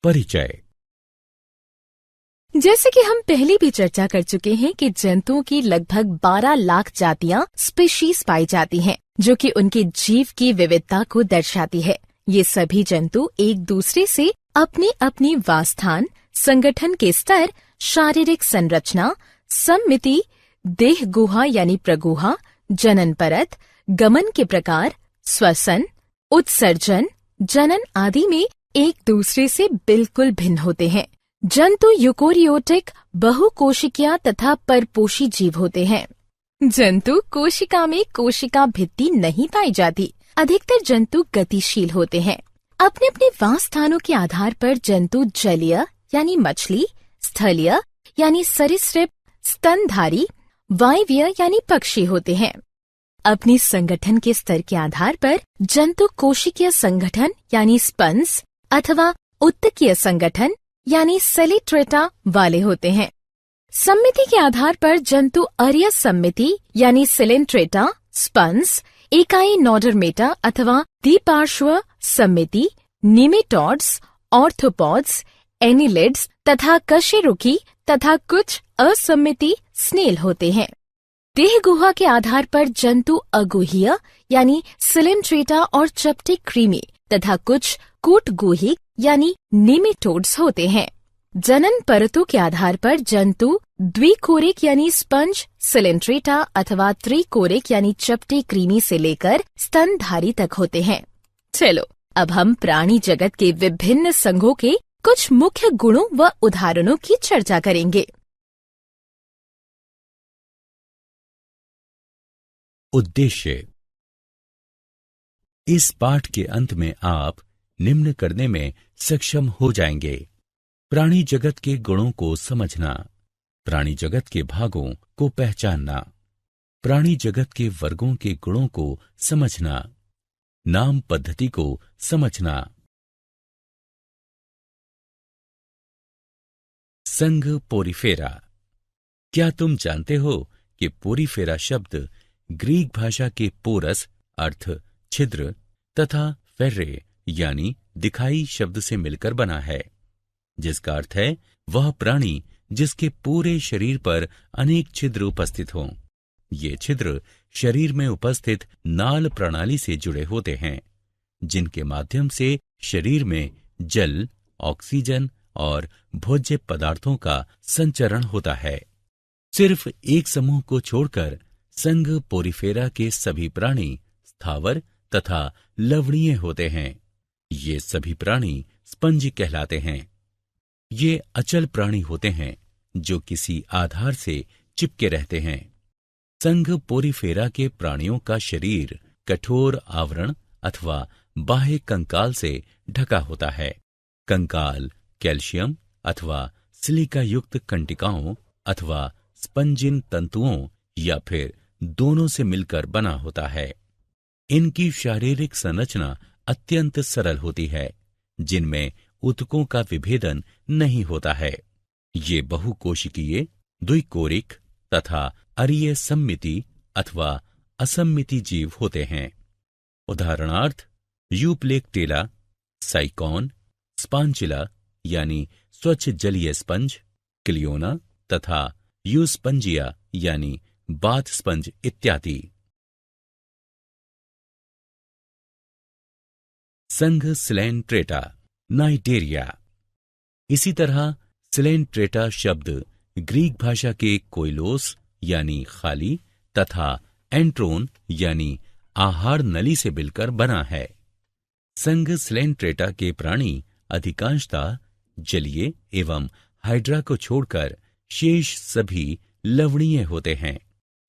परिचय। जैसे कि हम पहले भी चर्चा कर चुके हैं कि जंतुओं की लगभग 12 लाख जातियां स्पीशीज पाई जाती हैं, जो कि उनके जीव की विविधता को दर्शाती है। ये सभी जंतु एक दूसरे से अपनी अपनी वासस्थान, संगठन के स्तर, शारीरिक संरचना, सम्मिति, देह गुहा यानी प्रगुहा, जनन परत, गमन के प्रकार, श्वसन, उत्सर्जन, जनन आदि में एक दूसरे से बिल्कुल भिन्न होते हैं। जंतु यूकोरियोटिक, बहुकोशिकीय तथा परपोषी जीव होते हैं। जंतु कोशिका में कोशिका भित्ति नहीं पाई जाती। अधिकतर जंतु गतिशील होते हैं। अपने अपने वासस्थानों के आधार पर जंतु जलीय यानी मछली, स्थलीय यानी सरीसृप, स्तनधारी, वायवीय यानी पक्षी होते हैं। अपनी संगठन के स्तर के आधार पर जंतु कोशिकीय संगठन यानी स्पंज अथवा उत्तकीय संगठन यानी सेलिट्रेटा वाले होते हैं। सम्मिति के आधार पर जंतु अरिय सम्मिति यानी सिलेंट्रेटा, स्पंज, इकाई नोडर्मेटा अथवा द्विपार्श्व सम्मिति, निमेटोड्स, ऑर्थोपॉड्स, एनिलिड्स तथा कशेरुकी तथा कुछ असम्मिति स्नेल होते हैं। देह गुहा के आधार पर जंतु अगुहीय यानी सिलेंट्रेटा और चपटे क्रीमी तथा कुछ कूटगुहिक यानी निमेटोड्स होते हैं। जनन परतों के आधार पर जंतु द्विकोरिक यानी स्पंज, सिलेंट्रेटा अथवा त्रिकोरिक यानी चपटे क्रीमी से लेकर स्तनधारी तक होते हैं। चलो अब हम प्राणी जगत के विभिन्न संघों के कुछ मुख्य गुणों व उदाहरणों की चर्चा करेंगे। उद्देश्य। इस पाठ के अंत में आप निम्न करने में सक्षम हो जाएंगे: प्राणी जगत के गुणों को समझना, प्राणी जगत के भागों को पहचानना, प्राणी जगत के वर्गों के गुणों को समझना, नाम पद्धति को समझना। संघ पोरीफेरा। क्या तुम जानते हो कि पोरीफेरा शब्द ग्रीक भाषा के पोरस अर्थ छिद्र तथा फेर्रे यानी दिखाई शब्द से मिलकर बना है, जिसका अर्थ है वह प्राणी जिसके पूरे शरीर पर अनेक छिद्र उपस्थित हों। ये छिद्र शरीर में उपस्थित नाल प्रणाली से जुड़े होते हैं, जिनके माध्यम से शरीर में जल, ऑक्सीजन और भोज्य पदार्थों का संचरण होता है। सिर्फ एक समूह को छोड़कर संघ पोरीफेरा के सभी प्राणी स्थावर तथा लवणीय होते हैं। ये सभी प्राणी स्पंज कहलाते हैं। ये अचल प्राणी होते हैं जो किसी आधार से चिपके रहते हैं। संघ पोरीफेरा के प्राणियों का शरीर कठोर आवरण अथवा बाह्य कंकाल से ढका होता है। कंकाल कैल्शियम अथवा सिलिका युक्त कंटिकाओं अथवा स्पंजिन तंतुओं या फिर दोनों से मिलकर बना होता है। इनकी शारीरिक संरचना अत्यंत सरल होती है, जिनमें ऊतकों का विभेदन नहीं होता है। ये बहुकोशिकीय, द्विकोरिक तथा अरीय सम्मिति अथवा असम्मिति जीव होते हैं। उदाहरणार्थ यूप्लेक्टेला, साइकॉन, स्पांचिला यानी स्वच्छ जलीय स्पंज, क्लियोना तथा यूस्पंजिया यानी बाथ स्पंज इत्यादि। संघ सिलेंट्रेटा, नाइटेरिया। इसी तरह सिलेंट्रेटा शब्द ग्रीक भाषा के कोइलोस यानी खाली तथा एंट्रोन यानी आहार नली से मिलकर बना है। संघ सिलेंट्रेटा के प्राणी अधिकांशतः जलीय एवं हाइड्रा को छोड़कर शेष सभी लवणीय होते हैं।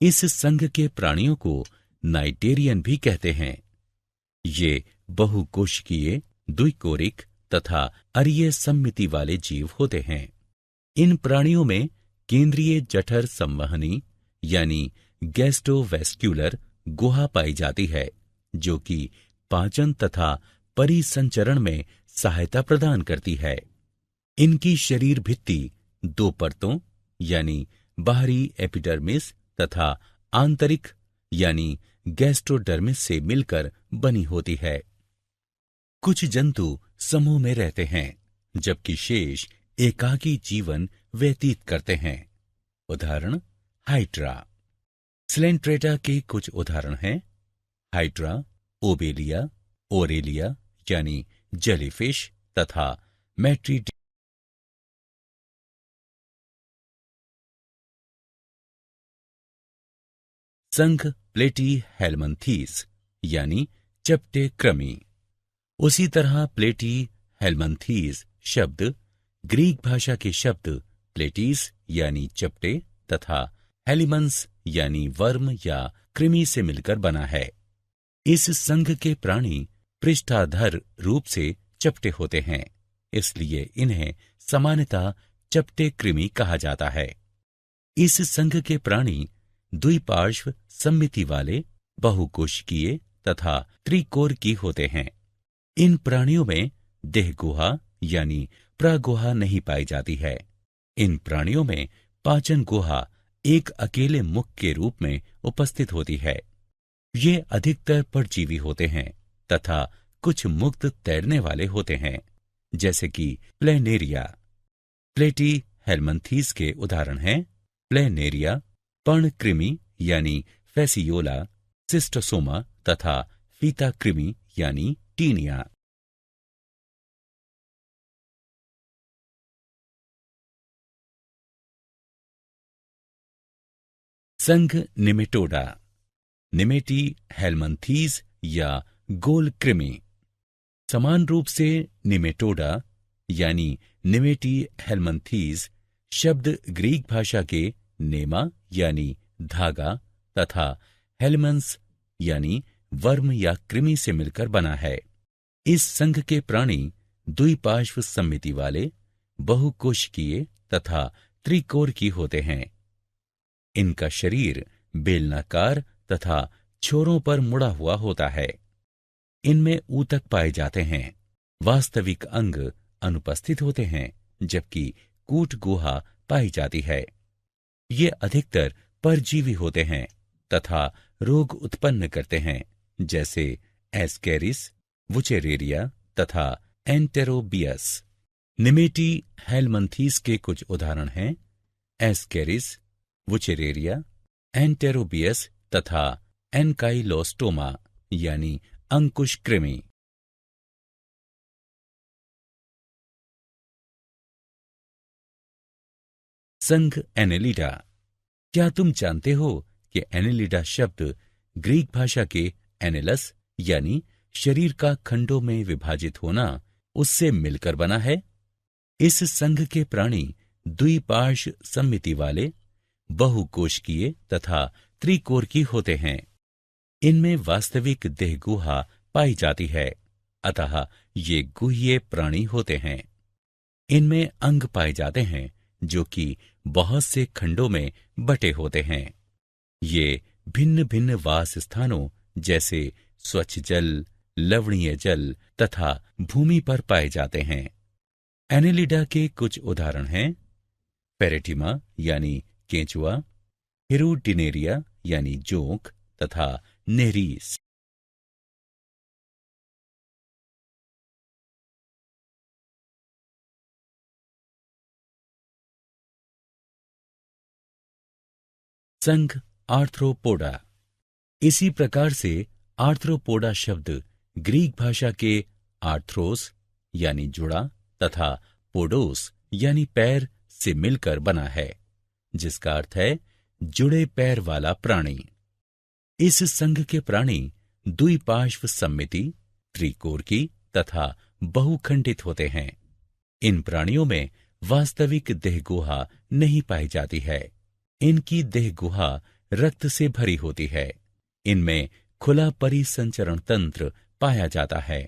इस संघ के प्राणियों को नाइटेरियन भी कहते हैं। ये बहुकोशिकीय, द्विकोरिक तथा अरीय सम्मिति वाले जीव होते हैं। इन प्राणियों में केंद्रीय जठर संवहनी यानी गैस्ट्रोवेस्क्युलर गुहा पाई जाती है, जो कि पाचन तथा परिसंचरण में सहायता प्रदान करती है। इनकी शरीर भित्ति दो परतों यानी बाहरी एपिडर्मिस तथा आंतरिक यानी गैस्ट्रोडर्मिस से मिलकर बनी होती है। कुछ जंतु समूह में रहते हैं जबकि शेष एकाकी जीवन व्यतीत करते हैं। उदाहरण हाइड्रा। स्लेंट्रेटा के कुछ उदाहरण हैं हाइड्रा, ओबेलिया, ओरेलिया यानी जेलीफिश तथा मैट्रीडी। संघ प्लेटी हेलमंथीस यानी चपटे कृमि। उसी तरह प्लेटी हेलमंथीस शब्द ग्रीक भाषा के शब्द प्लेटीस यानी चपटे तथा हेलिमंस यानी वर्म या कृमि से मिलकर बना है। इस संघ के प्राणी पृष्ठाधर रूप से चपटे होते हैं, इसलिए इन्हें सामान्यतः चपटे कृमि कहा जाता है। इस संघ के प्राणी द्विपार्श्व सममिति वाले, बहुकोशिकीय तथा त्रिकोरकी होते हैं। इन प्राणियों में देहगुहा यानी प्रगुहा नहीं पाई जाती है। इन प्राणियों में पाचन गुहा एक अकेले मुख के रूप में उपस्थित होती है। ये अधिकतर परजीवी होते हैं तथा कुछ मुक्त तैरने वाले होते हैं, जैसे कि प्लेनेरिया। प्लेटी हेलमंथीस के उदाहरण हैं प्लेनेरिया, पर्णकृमि यानी फेसियोला, सिस्टोसोमा तथा फीता कृमि यानी टीनिया। संघ निमेटोडा। निमेटी हेलमंथीस या गोल कृमि। समान रूप से निमेटोडा यानी निमेटी हेलमंथीस शब्द ग्रीक भाषा के नेमा यानी धागा तथा हेलमंस यानी वर्म या कृमि से मिलकर बना है। इस संघ के प्राणी द्विपार्श्व सममिति वाले, बहुकोशिकीय तथा त्रिकोरकी होते हैं। इनका शरीर बेलनाकार तथा छोरों पर मुड़ा हुआ होता है। इनमें ऊतक पाए जाते हैं। वास्तविक अंग अनुपस्थित होते हैं, जबकि कूट गुहा पाई जाती है। ये अधिकतर परजीवी होते हैं तथा रोग उत्पन्न करते हैं, जैसे एस्केरिस, वुचेरेरिया तथा एंटेरोबियस। निमेटी हेलमंथीस के कुछ उदाहरण हैं एस्केरिस, वुचेरेरिया, एंटेरोबियस तथा एनकाइलोस्टोमा यानी अंकुश कृमि। संघ एनेलिडा। क्या तुम जानते हो कि एनेलिडा शब्द ग्रीक भाषा के एनेलस यानी शरीर का खंडों में विभाजित होना उससे मिलकर बना है? इस संघ के प्राणी द्विपार्श्व सममिति वाले, बहुकोशिकीय तथा त्रिकोरकी होते हैं। इनमें वास्तविक देहगुहा पाई जाती है, अतः ये गुह्य प्राणी होते हैं। इनमें अंग पाए जाते हैं जो कि बहुत से खंडों में बटे होते हैं। ये भिन्न भिन्न वास स्थानों जैसे स्वच्छ जल, लवणीय जल तथा भूमि पर पाए जाते हैं। एनेलिडा के कुछ उदाहरण हैं पेरेटिमा यानी केंचुआ, हिरुडिनेरिया यानी जोंक तथा नेरीस। संघ आर्थ्रोपोडा। इसी प्रकार से आर्थ्रोपोडा शब्द ग्रीक भाषा के आर्थ्रोस यानी जुड़ा तथा पोडोस यानी पैर से मिलकर बना है, जिसका अर्थ है जुड़े पैर वाला प्राणी। इस संघ के प्राणी द्विपार्श्व सममिति, त्रिकोरकी तथा बहुखंडित होते हैं। इन प्राणियों में वास्तविक देहगुहा नहीं पाई जाती है। इनकी देहगुहा रक्त से भरी होती है। इनमें खुला परिसंचरण तंत्र पाया जाता है।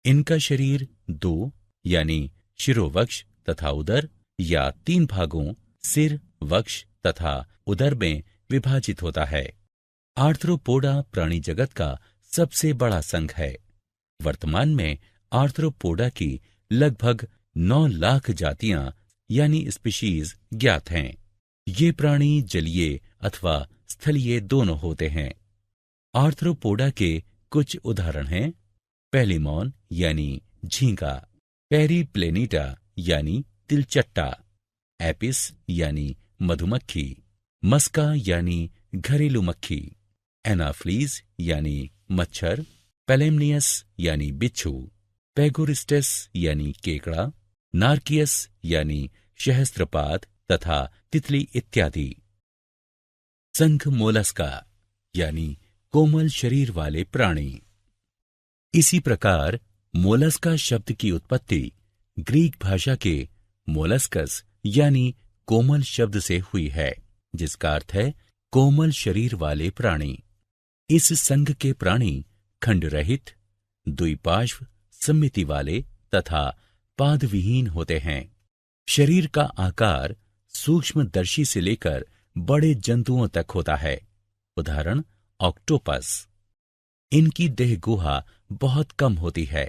इनका शरीर दो यानी शिरोवक्ष तथा उदर या तीन भागों सिर, वक्ष तथा उदर में विभाजित होता है। आर्थ्रोपोडा प्राणी जगत का सबसे बड़ा संघ है। वर्तमान में आर्थ्रोपोडा की लगभग 9 लाख जातियां यानी स्पीशीज ज्ञात हैं। ये प्राणी जलीय अथवा स्थलीय दोनों होते हैं। आर्थ्रोपोडा के कुछ उदाहरण हैं पेलिमॉन यानी झींगा, पेरीप्लेनिटा यानी तिलचट्टा, एपिस यानी मधुमक्खी, मस्का यानी घरेलू मक्खी, एनाफ्लीज यानी मच्छर, पेलेमनियस यानी बिच्छू, पेगोरिस्टेस यानी केकड़ा, नार्कियस यानी सहस्त्रपात तथा तितली इत्यादि। संघ मोलस्का यानी कोमल शरीर वाले प्राणी। इसी प्रकार मोलस्का शब्द की उत्पत्ति ग्रीक भाषा के मोलस्कस यानी कोमल शब्द से हुई है, जिसका अर्थ है कोमल शरीर वाले प्राणी। इस संघ के प्राणी खंड रहित, द्विपार्श्व सममिति वाले तथा पादविहीन होते हैं। शरीर का आकार सूक्ष्मदर्शी से लेकर बड़े जंतुओं तक होता है, उदाहरण ऑक्टोपस। इनकी देह गुहा बहुत कम होती है।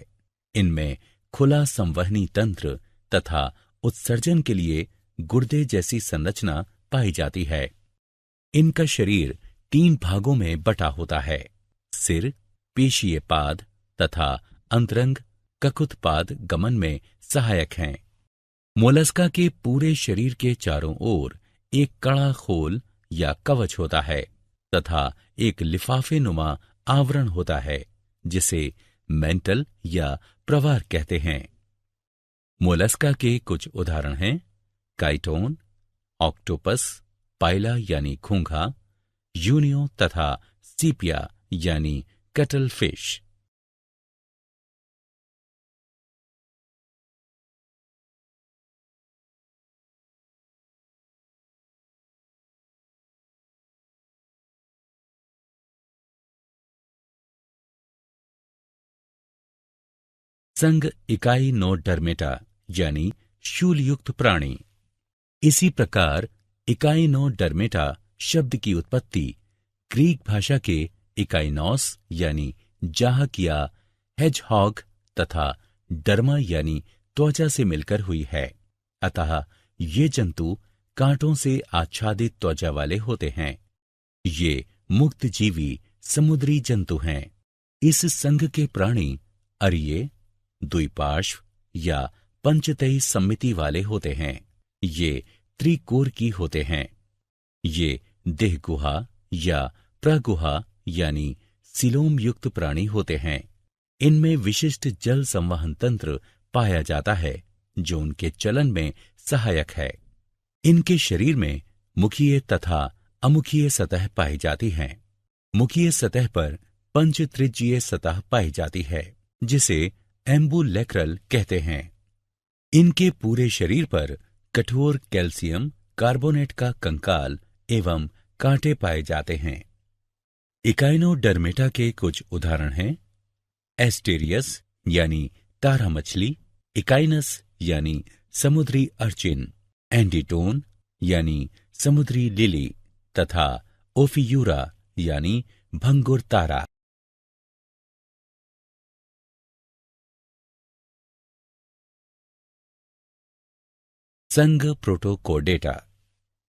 इनमें खुला संवहनी तंत्र तथा उत्सर्जन के लिए गुर्दे जैसी संरचना पाई जाती है। इनका शरीर 3 भागों में बटा होता है, सिर, पेशीय पाद तथा अंतरंग ककुत्पाद गमन में सहायक हैं। मोलस्का के पूरे शरीर के चारों ओर एक कड़ा खोल या कवच होता है तथा एक लिफाफे नुमा आवरण होता है, जिसे मेंटल या प्रवार कहते हैं। मोलस्का के कुछ उदाहरण हैं काइटोन, ऑक्टोपस, पाइला यानी घोंघा, यूनियो तथा सीपिया यानी कटल फिश। संघ इकाइनोडर्मेटा यानी शूलयुक्त प्राणी। इसी प्रकार इकाइनोडर्मेटा शब्द की उत्पत्ति ग्रीक भाषा के इकाइनोस यानी जाहक या हेजहॉग तथा डर्मा यानी त्वचा से मिलकर हुई है। अतः ये जंतु कांटों से आच्छादित त्वचा वाले होते हैं। ये मुक्त जीवी समुद्री जंतु हैं। इस संघ के प्राणी अरिये, द्विपार्श्व या पंचतई सम्मिति वाले होते हैं। ये त्रिकोर की होते हैं। ये देह गुहा या प्रगुहा यानी सिलोम युक्त प्राणी होते हैं। इनमें विशिष्ट जल संवहन तंत्र पाया जाता है, जो उनके चलन में सहायक है। इनके शरीर में मुखीय तथा अमुखीय सतह पाई जाती हैं। मुखीय सतह पर पंचत्रिज्यीय सतह पाई जाती है, जिसे एम्बुलेक्रल कहते हैं। इनके पूरे शरीर पर कठोर कैल्शियम कार्बोनेट का कंकाल एवं कांटे पाए जाते हैं। इकाइनोडर्मेटा के कुछ उदाहरण हैं एस्टेरियस यानी तारा मछली, इकाइनस यानी समुद्री अर्चिन, एंडीटोन यानी समुद्री लिली तथा ओफियूरा यानी भंगुर तारा। संघ प्रोटोकोडेटा।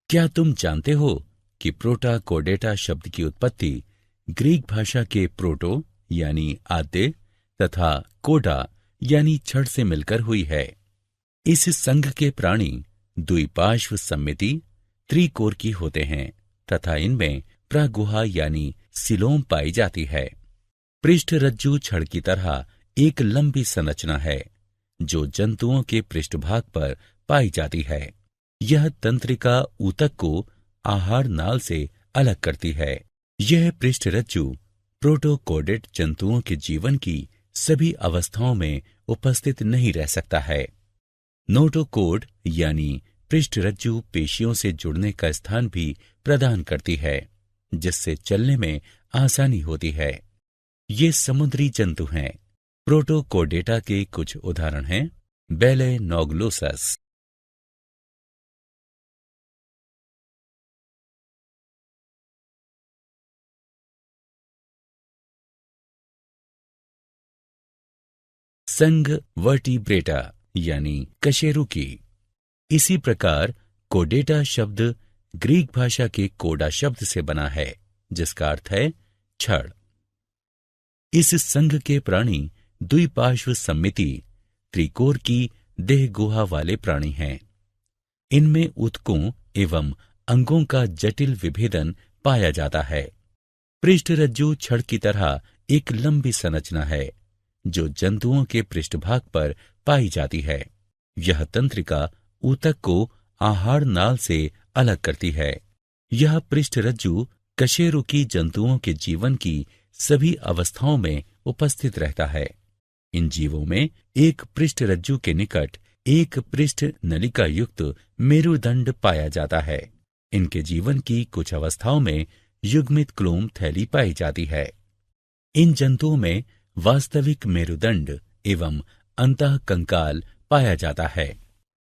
क्या तुम जानते हो कि प्रोटाकोडेटा शब्द की उत्पत्ति ग्रीक भाषा के प्रोटो यानी आद्य तथा कोडा यानी छड़ से मिलकर हुई है। इस संघ के प्राणी द्विपार्श्व सम्मिति त्रिकोर की होते हैं तथा इनमें प्रगुहा यानी सिलोम पाई जाती है। पृष्ठरज्जु छड़ की तरह एक लंबी संरचना है, जो जंतुओं के पृष्ठभाग पर पाई जाती है। यह तंत्रिका ऊतक को आहार नाल से अलग करती है। यह पृष्ठरज्जु प्रोटोकोडेट जंतुओं के जीवन की सभी अवस्थाओं में उपस्थित नहीं रह सकता है। नोटोकोड यानी पृष्ठरज्जु पेशियों से जुड़ने का स्थान भी प्रदान करती है, जिससे चलने में आसानी होती है। ये समुद्री जंतु हैं। प्रोटोकोडेटा के कुछ उदाहरण हैं बेलेनोग्लोसस, संघ वर्टिब्रेटा यानी कशेरुकी। इसी प्रकार कोडेटा शब्द ग्रीक भाषा के कोडा शब्द से बना है, जिसका अर्थ है छड़। इस संघ के प्राणी द्विपार्श्व सम्मिति त्रिकोर की देह गुहा वाले प्राणी हैं। इनमें ऊतकों एवं अंगों का जटिल विभेदन पाया जाता है। पृष्ठरज्जु छड़ की तरह एक लंबी संरचना है जो जंतुओं के पृष्ठभाग पर पाई जाती है। यह तंत्रिका ऊतक को आहार नाल से अलग करती है। यह पृष्ठरज्जु कशेरुकी जंतुओं के जीवन की सभी अवस्थाओं में उपस्थित रहता है। इन जीवों में एक पृष्ठरज्जु के निकट एक पृष्ठ नलिका युक्त मेरुदंड पाया जाता है। इनके जीवन की कुछ अवस्थाओं में युग्मित क्लोम थैली पाई जाती है। इन जंतुओं में वास्तविक मेरुदंड एवं अंतः कंकाल पाया जाता है।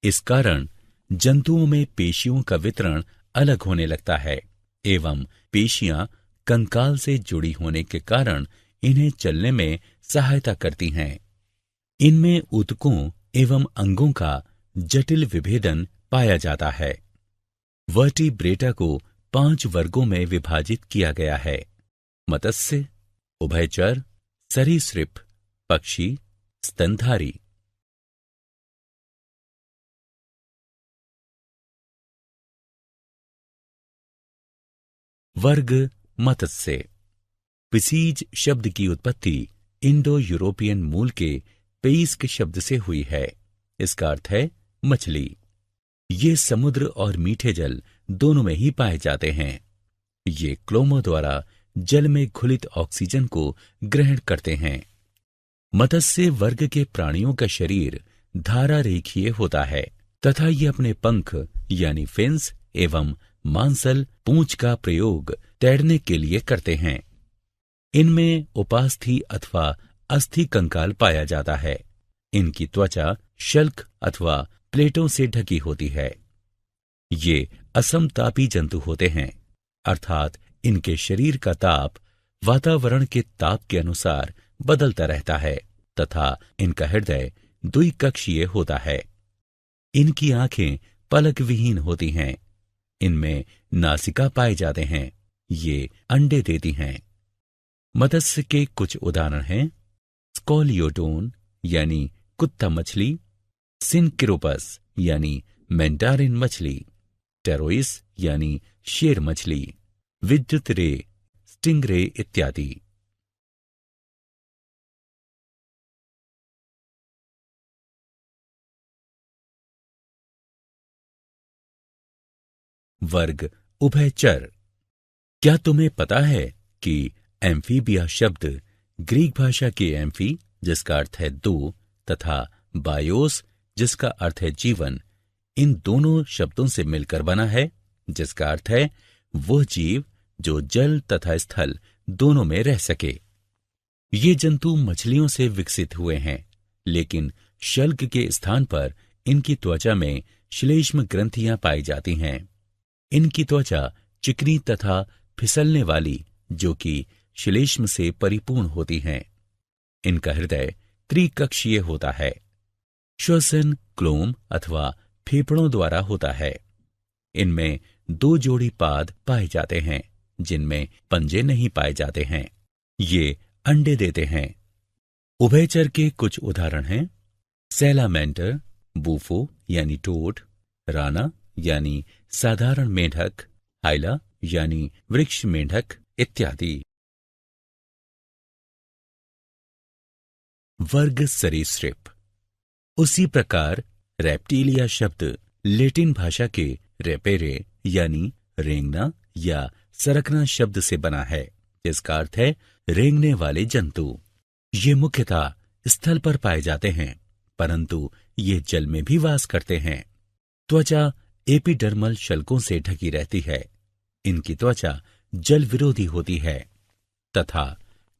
इस कारण जंतुओं में पेशियों का वितरण अलग होने लगता है एवं पेशियां कंकाल से जुड़ी होने के कारण इन्हें चलने में सहायता करती हैं। इनमें ऊतकों एवं अंगों का जटिल विभेदन पाया जाता है। वर्टिब्रेटा को 5 वर्गों में विभाजित किया गया है: मत्स्य, उभयचर, सरीसृप, पक्षी, स्तनधारी। वर्ग मत्स्य। पिसीज शब्द की उत्पत्ति इंडो यूरोपियन मूल के पेइस्क शब्द से हुई है। इसका अर्थ है मछली। ये समुद्र और मीठे जल दोनों में ही पाए जाते हैं। ये क्लोमों द्वारा जल में घुलित ऑक्सीजन को ग्रहण करते हैं। मत्स्य वर्ग के प्राणियों का शरीर धारा रेखीय होता है तथा ये अपने पंख यानी फिन्स एवं मांसल पूंछ का प्रयोग तैरने के लिए करते हैं। इनमें उपास्थि अथवा अस्थि कंकाल पाया जाता है। इनकी त्वचा शल्क अथवा प्लेटों से ढकी होती है। ये असमतापी जंतु होते हैं, अर्थात इनके शरीर का ताप वातावरण के ताप के अनुसार बदलता रहता है तथा इनका हृदय द्विकक्षीय होता है। इनकी आंखें पलक विहीन होती हैं। इनमें नासिका पाए जाते हैं। ये अंडे देती हैं। मत्स्य के कुछ उदाहरण हैं: स्कोलियोडोन यानी कुत्ता मछली, सिनक्रोपस यानी मेंटारिन मछली, टेरोइस यानी शेर मछली, विद्युत रे, स्टिंगरे इत्यादि। वर्ग उभयचर। क्या तुम्हें पता है कि एम्फीबिया शब्द ग्रीक भाषा के एम्फी जिसका अर्थ है दो तथा बायोस जिसका अर्थ है जीवन, इन दोनों शब्दों से मिलकर बना है, जिसका अर्थ है वह जीव जो जल तथा स्थल दोनों में रह सके। ये जंतु मछलियों से विकसित हुए हैं, लेकिन शल्क के स्थान पर इनकी त्वचा में श्लेष्म ग्रंथियां पाई जाती हैं। इनकी त्वचा चिकनी तथा फिसलने वाली जो कि श्लेष्म से परिपूर्ण होती हैं। इनका हृदय त्रिकक्षीय होता है। श्वसन क्लोम अथवा फेफड़ों द्वारा होता है। इनमें 2 जोड़ी पाद पाए जाते हैं जिनमें पंजे नहीं पाए जाते हैं। ये अंडे देते हैं। उभयचर के कुछ उदाहरण हैं: सैलामेंटर, बूफो यानी टोड, राना यानी साधारण मेंढक, हाइला यानी वृक्ष मेंढक इत्यादि। वर्ग सरीसृप। उसी प्रकार रेप्टिलिया शब्द लैटिन भाषा के रेपेरे यानी रेंगना या सरकना शब्द से बना है, जिसका अर्थ है रेंगने वाले जंतु। ये मुख्यतः स्थल पर पाए जाते हैं, परंतु ये जल में भी वास करते हैं। त्वचा एपिडर्मल शल्कों से ढकी रहती है। इनकी त्वचा जल विरोधी होती है तथा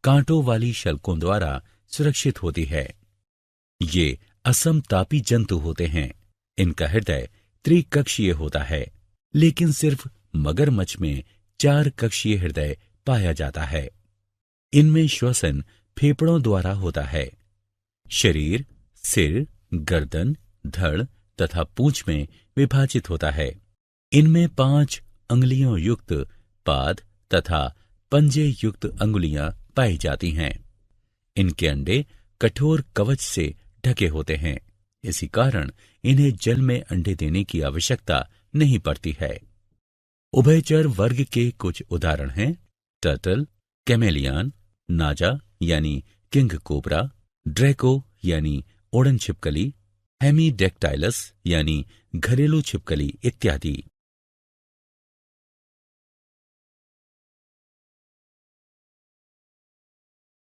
कांटों वाली शल्कों द्वारा सुरक्षित होती है। ये असमतापी जंतु होते हैं। इनका हृदय त्रिकक्षीय होता है, लेकिन सिर्फ मगरमच्छ में 4 कक्षीय हृदय पाया जाता है। इनमें श्वसन फेफड़ों द्वारा होता है। शरीर सिर, गर्दन, धड़ तथा पूंछ में विभाजित होता है। इनमें 5 अंगुलियों युक्त पाद तथा पंजे युक्त अंगुलियां पाई जाती हैं। इनके अंडे कठोर कवच से ढके होते हैं। इसी कारण इन्हें जल में अंडे देने की आवश्यकता नहीं पड़ती है। उभयचर वर्ग के कुछ उदाहरण हैं टर्टल, कैमेलियन, नाजा यानी किंग कोबरा, ड्रैको यानी ओडन छिपकली, हेमीडेक्टाइलस यानी घरेलू छिपकली इत्यादि।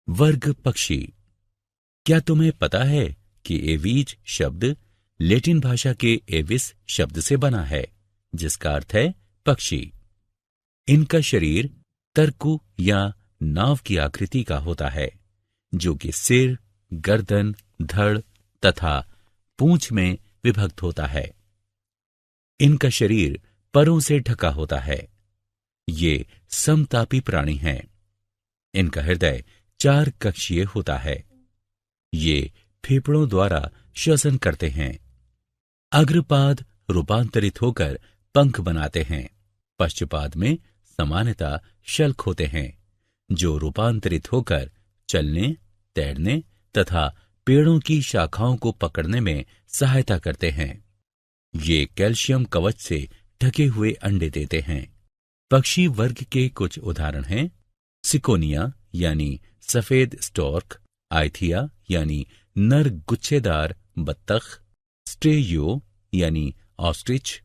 वर्ग पक्षी। क्या तुम्हें पता है कि एवीज शब्द लैटिन भाषा के एविस शब्द से बना है, जिसका अर्थ है पक्षी। इनका शरीर तरकु या नाव की आकृति का होता है, जो कि सिर, गर्दन, धड़ तथा पूंछ में विभक्त होता है। इनका शरीर परों से ढका होता है। ये समतापी प्राणी हैं। इनका हृदय 4 कक्षीय होता है। ये फेफड़ों द्वारा श्वसन करते हैं। अग्रपाद रूपांतरित होकर पंख बनाते हैं। पश्चपाद में सामान्यतः शल्क होते हैं, जो रूपांतरित होकर चलने, तैरने तथा पेड़ों की शाखाओं को पकड़ने में सहायता करते हैं। ये कैल्शियम कवच से ढके हुए अंडे देते हैं। पक्षी वर्ग के कुछ उदाहरण हैं सिकोनिया यानी सफेद स्टॉर्क, आइथिया यानी नर गुच्छेदार बत्तख, स्ट्रेयो यानी ऑस्ट्रिच,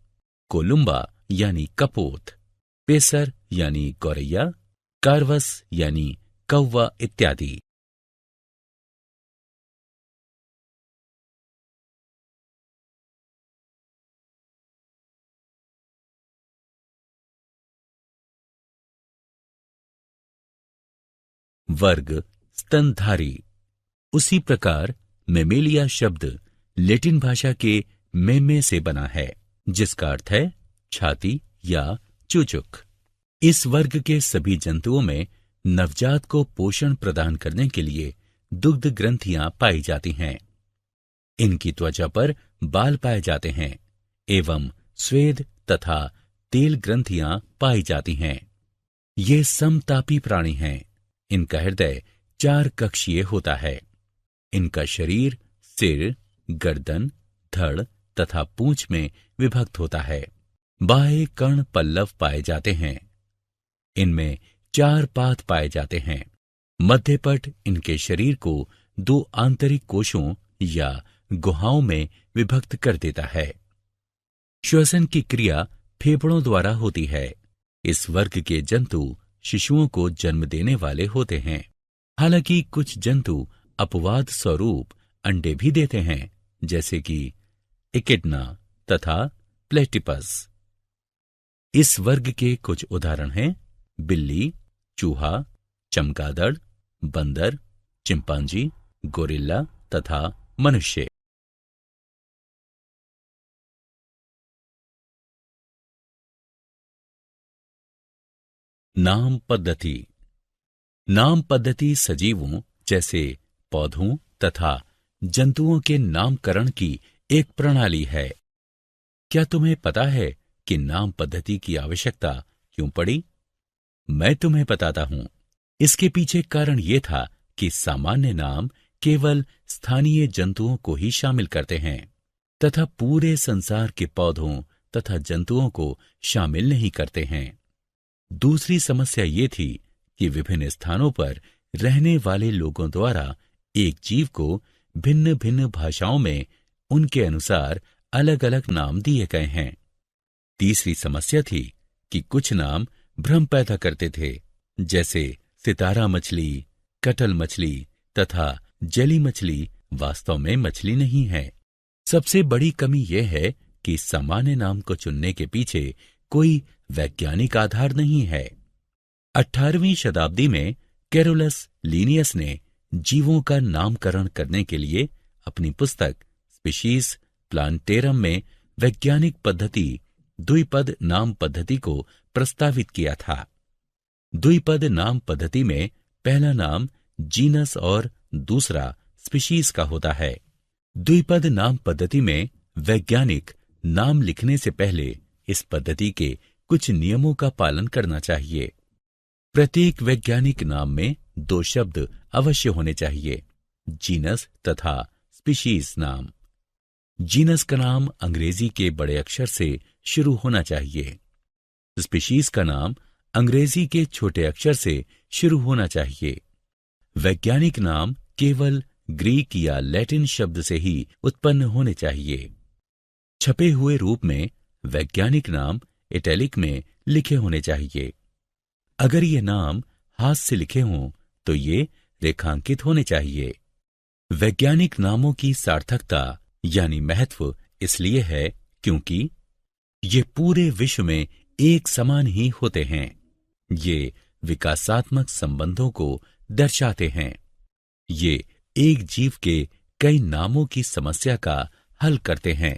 कोलुम्बा यानी कपोत, पेसर यानी गौरैया, कार्वस यानी कौवा इत्यादि। वर्ग स्तनधारी। उसी प्रकार मेमेलिया शब्द लैटिन भाषा के मेमे से बना है, जिसका अर्थ है छाती या चुचुक। इस वर्ग के सभी जंतुओं में नवजात को पोषण प्रदान करने के लिए दुग्ध ग्रंथियां पाई जाती हैं। इनकी त्वचा पर बाल पाए जाते हैं एवं स्वेद तथा तेल ग्रंथियां पाई जाती हैं। ये समतापी प्राणी हैं। इनका हृदय 4 कक्षीय होता है। इनका शरीर सिर, गर्दन, धड़ तथा पूंछ में विभक्त होता है। बाह्य कर्ण पल्लव पाए जाते हैं। इनमें 4 पाद पाए जाते हैं। मध्यपट इनके शरीर को 2 आंतरिक कोशों या गुहाओं में विभक्त कर देता है। श्वसन की क्रिया फेफड़ों द्वारा होती है। इस वर्ग के जंतु शिशुओं को जन्म देने वाले होते हैं। हालांकि कुछ जंतु अपवाद स्वरूप अंडे भी देते हैं, जैसे कि इकिडना तथा प्लेटिपस। इस वर्ग के कुछ उदाहरण हैं बिल्ली, चूहा, चमगादड़, बंदर, चिंपांजी, गोरिल्ला तथा मनुष्य। नाम पद्धति। नाम पद्धति सजीवों जैसे पौधों तथा जंतुओं के नामकरण की एक प्रणाली है। क्या तुम्हें पता है कि नाम पद्धति की आवश्यकता क्यों पड़ी? मैं तुम्हें बताता हूं। इसके पीछे कारण यह था कि सामान्य नाम केवल स्थानीय जंतुओं को ही शामिल करते हैं तथा पूरे संसार के पौधों तथा जंतुओं को शामिल नहीं करते हैं। दूसरी समस्या ये थी कि विभिन्न स्थानों पर रहने वाले लोगों द्वारा एक जीव को भिन्न भिन्न भाषाओं में उनके अनुसार अलग अलग नाम दिए गए हैं। तीसरी समस्या थी कि कुछ नाम भ्रम पैदा करते थे, जैसे सितारा मछली, कटल मछली तथा जली मछली वास्तव में मछली नहीं है। सबसे बड़ी कमी यह है कि सामान्य नाम को चुनने के पीछे कोई वैज्ञानिक आधार नहीं है। 18वीं शताब्दी में कैरोलस लीनियस ने जीवों का नामकरण करने के लिए अपनी पुस्तक स्पीशीज प्लांटेरम में वैज्ञानिक पद्धति द्विपद नाम पद्धति को प्रस्तावित किया था। द्विपद नाम पद्धति में पहला नाम जीनस और दूसरा स्पीशीज का होता है। द्विपद नाम पद्धति में वैज्ञानिक नाम लिखने से पहले इस पद्धति के कुछ नियमों का पालन करना चाहिए। प्रत्येक वैज्ञानिक नाम में 2 शब्द अवश्य होने चाहिए, जीनस तथा स्पीशीज नाम। जीनस का नाम अंग्रेजी के बड़े अक्षर से शुरू होना चाहिए। स्पीशीज का नाम अंग्रेजी के छोटे अक्षर से शुरू होना चाहिए। वैज्ञानिक नाम केवल ग्रीक या लैटिन शब्द से ही उत्पन्न होने चाहिए। छपे हुए रूप में वैज्ञानिक नाम इटैलिक में लिखे होने चाहिए। अगर ये नाम हाथ से लिखे हों तो ये रेखांकित होने चाहिए। वैज्ञानिक नामों की सार्थकता यानी महत्व इसलिए है क्योंकि ये पूरे विश्व में एक समान ही होते हैं। ये विकासात्मक संबंधों को दर्शाते हैं। ये एक जीव के कई नामों की समस्या का हल करते हैं।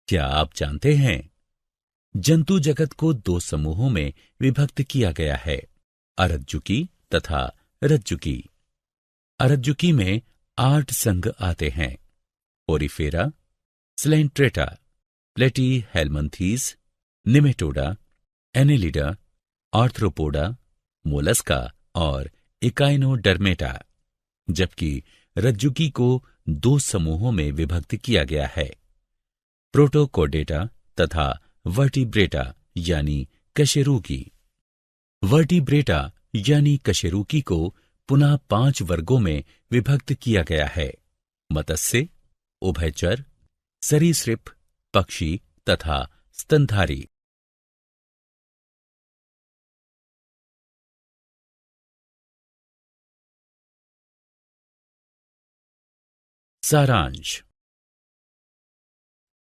क्या आप जानते हैं जंतु जगत को दो समूहों में विभक्त किया गया है, अरज्जुकी तथा रज्जुकी। अरज्जुकी में 8 संघ आते हैं, Porifera, Coelenterata, Platyhelminthes, Nematoda, Annelida, Arthropoda, Mollusca और इकाइनोडर्मेटा। जबकि रज्जुकी को 2 समूहों में विभक्त किया गया है, प्रोटोकोडेटा तथा वर्टिब्रेटा यानी कशेरुकी। वर्टिब्रेटा यानी कशेरुकी को पुनः 5 वर्गों में विभक्त किया गया है, मत्स्य, उभयचर, सरीसृप, पक्षी तथा स्तनधारी। सारांश।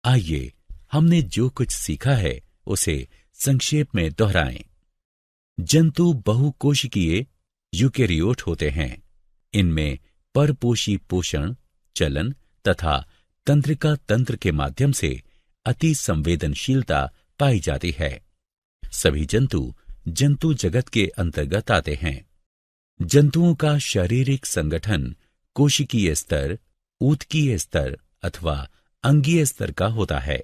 आइए हमने जो कुछ सीखा है उसे संक्षेप में दोहराएं। जंतु बहुकोशिकीय यूकेरियोट होते हैं। इनमें परपोषी पोषण, चलन तथा तंत्रिका तंत्र के माध्यम से अति संवेदनशीलता पाई जाती है। सभी जंतु जगत के अंतर्गत आते हैं। जंतुओं का शारीरिक संगठन कोशिकीय स्तर, ऊतकीय स्तर अथवा अंगीय स्तर का होता है।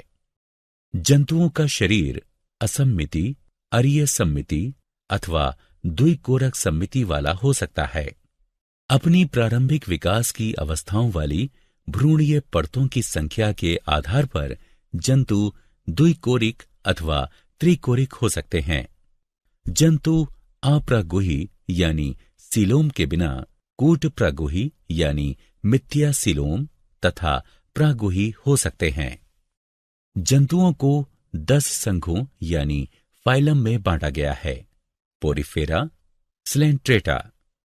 जंतुओं का शरीर असममिति, अरीय सममिति अथवा द्विकोरक सममिति वाला हो सकता है। अपनी प्रारंभिक विकास की अवस्थाओं वाली भ्रूणीय परतों की संख्या के आधार पर जंतु द्विकोरिक अथवा त्रिकोरिक हो सकते हैं। जंतु अप्रागुही यानी सीलोम के बिना कूट प्रागुही यानी मिथ्या सीलोम तथा प्रागुही हो सकते हैं। जंतुओं को 10 संघों यानी फाइलम में बांटा गया है, Porifera, Coelenterata,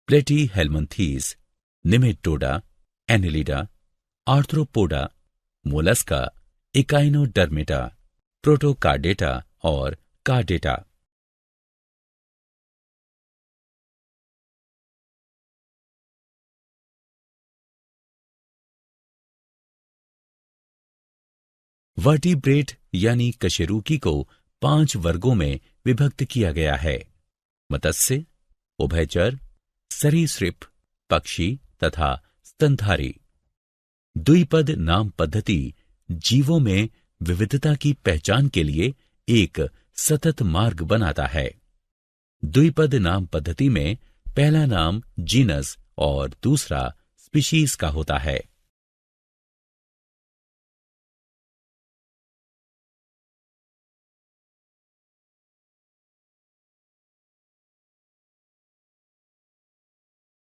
Platyhelminthes, Nematoda, Annelida, Arthropoda, Mollusca, Echinodermata, Protochordata और कार्डेटा। वर्टिब्रेट यानी कशेरुकी को 5 वर्गों में विभक्त किया गया है, मत्स्य, उभयचर, सरीसृप, पक्षी तथा स्तनधारी। द्विपद नाम पद्धति जीवों में विविधता की पहचान के लिए एक सतत मार्ग बनाता है। द्विपद नाम पद्धति में पहला नाम जीनस और दूसरा स्पीशीज का होता है।